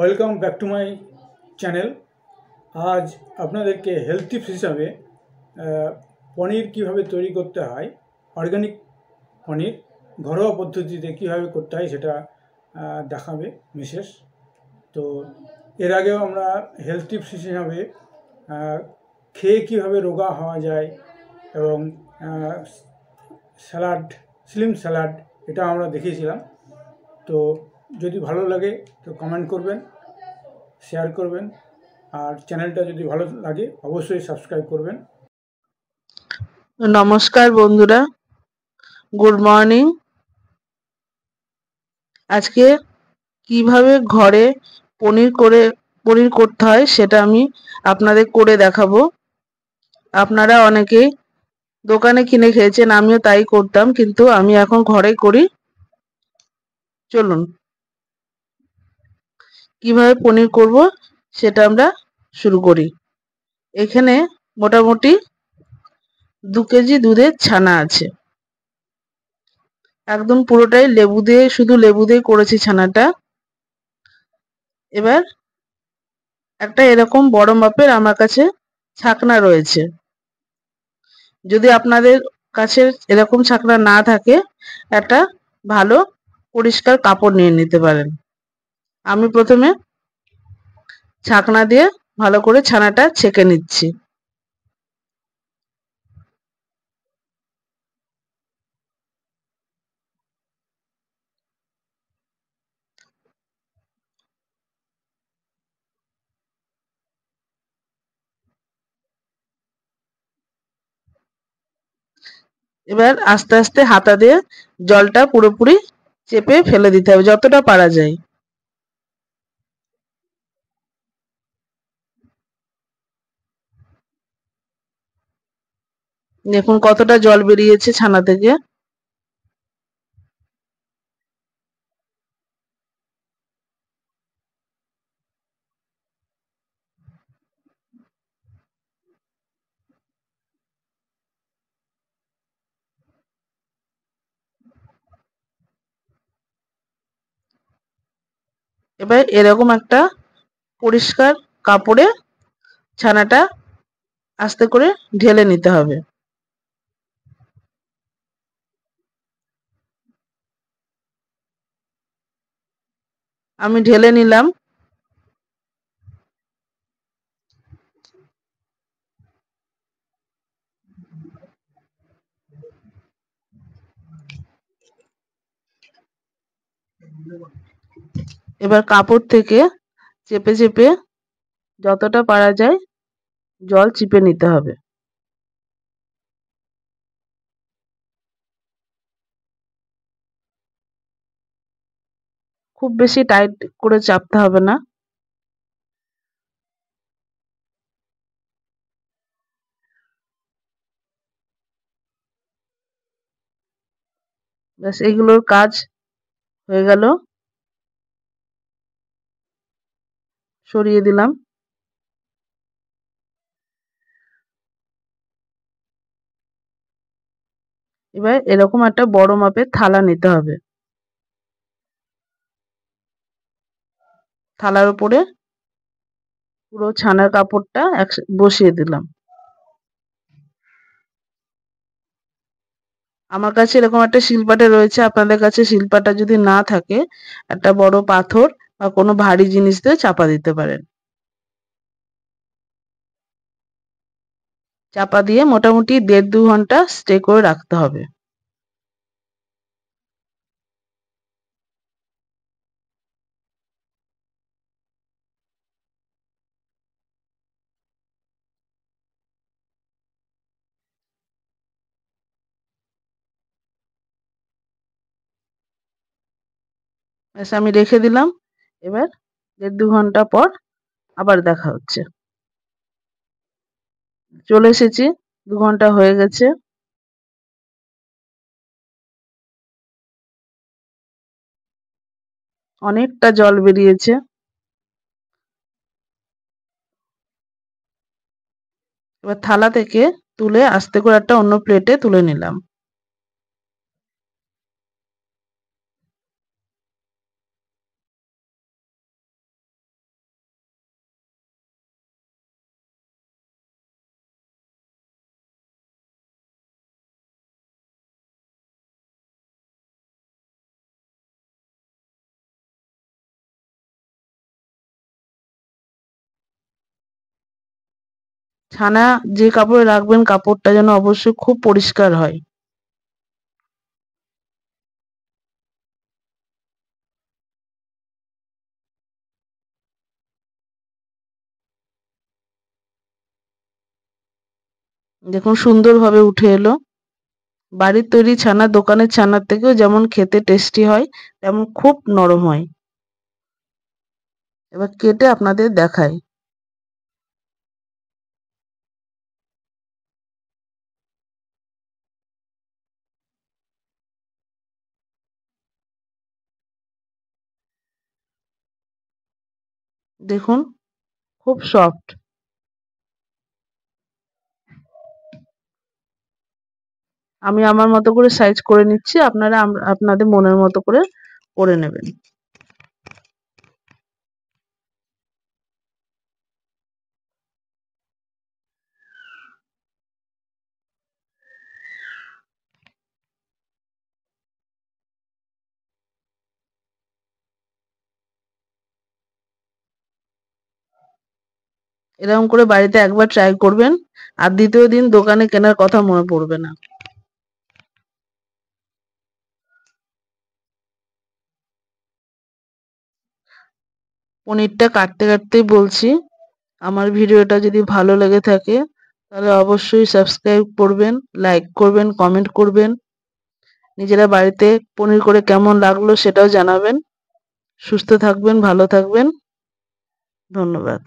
Welcome back to my channel. আজ আপনাদেরকে health tips হিসাবে পনির কিভাবে তৈরি করতে হয়, অর্গানিক পনির ঘরোয়া পদ্ধতিতে কিভাবে করতে হয় সেটা দেখাবে মিসেস। তো এর আগেও আমরা হেলথ টিপস হিসাবে খেয়ে কিভাবে রোগা হওয়া যায় এবং স্যালাড, স্লিম স্যালাড, এটা আমরা দেখিয়েছিলাম। তো যদি ভালো লাগে তো কমেন্ট করবেন, শেয়ার করবেন, আর চ্যানেলটা যদি ভালো লাগে অবশ্যই সাবস্ক্রাইব করবেন। নমস্কার বন্ধুরা, গুড মর্নিং। আজকে কিভাবে ঘরে পনির করতে হয় সেটা আমি আপনাদের করে দেখাবো। আপনারা অনেকেই দোকানে কিনে খেয়েছেন, আমিও তাই করতাম, কিন্তু আমি এখন ঘরে করি। চলুন কিভাবে পনির করব সেটা আমরা শুরু করি। এখানে মোটামুটি 2 কেজি দুধের ছানা আছে। একদম পুরোটাই শুধু লেবু দিয়ে করেছি ছানাটা। এবার একটা এরকম বড় মাপের আমার কাছে ছাকনা রয়েছে। যদি আপনাদের কাছে এরকম ছাকনা না থাকে, একটা ভালো পরিষ্কার কাপড় নিয়ে নিতে পারেন। আমি প্রথমে ছাকনা দিয়ে ভালো করে ছানাটা ছেঁকে নিচ্ছি। এবার আস্তে আস্তে হাতা দিয়ে জলটা পুরোপুরি চেপে ফেলে দিতে হবে যতটা পারা যায়। দেখুন কতটা জল বেরিয়েছে ছানা থেকে। এবার এরকম একটা পরিষ্কার কাপড়ে ছানাটা আস্তে করে ঢেলে নিতে হবে। আমি ঢেলে নিলাম। এবার কাপড় থেকে চেপে চেপে যতটা পারা যায় জল চিপে নিতে হবে। খুব বেশি টাইট করে চাপতে হবে না। ব্যাস, এইগুলোর কাজ হয়ে গেল। সরিয়ে দিলাম। এবার এরকম একটা বড় মাপের থালা নিতে হবে। থালার উপরে পুরো ছানার কাপড়টা বসিয়ে দিলাম। আমার কাছে এরকম একটা শিলপাটা রয়েছে। আপনাদের কাছে শিলপাটা যদি না থাকে, একটা বড় পাথর বা কোনো ভারী জিনিস দিয়ে চাপা দিতে পারেন। চাপা দিয়ে মোটামুটি 1.5-2 ঘন্টা স্টে করে রাখতে হবে। ব্যাস, আমি রেখে দিলাম। এবার 1.5-2 ঘন্টা পর আবার দেখা হচ্ছে। চলে এসেছি, 2 ঘন্টা হয়ে গেছে। অনেকটা জল বেরিয়েছে। এবার থালা থেকে তুলে আস্তে করে একটা অন্য প্লেটে তুলে নিলাম। ছানা যে কাপড়ে রাখবেন কাপড়টা যেন অবশ্যই খুব পরিষ্কার হয়। দেখুন সুন্দরভাবে উঠে এলো। বাড়ির তৈরি ছানা দোকানের ছানার থেকেও যেমন খেতে টেস্টি হয় তেমন খুব নরম হয়। এবার কেটে আপনাদের দেখাই। দেখুন খুব সফট। আমি আমার মতো করে সাইজ করে নিচ্ছি, আপনারা আপনাদের মনের মতো করে নেবেন। এরকম করে বাড়িতে একবার ট্রাই করবেন, আর দ্বিতীয় দিন দোকানে কেনার কথা মনে পড়বে না। পনিরটা কাটতে কাটতেই বলছি, আমার ভিডিওটা যদি ভালো লেগে থাকে তাহলে অবশ্যই সাবস্ক্রাইব করবেন, লাইক করবেন, কমেন্ট করবেন। নিজেরা বাড়িতে পনির করে কেমন লাগলো সেটাও জানাবেন। সুস্থ থাকবেন, ভালো থাকবেন। ধন্যবাদ।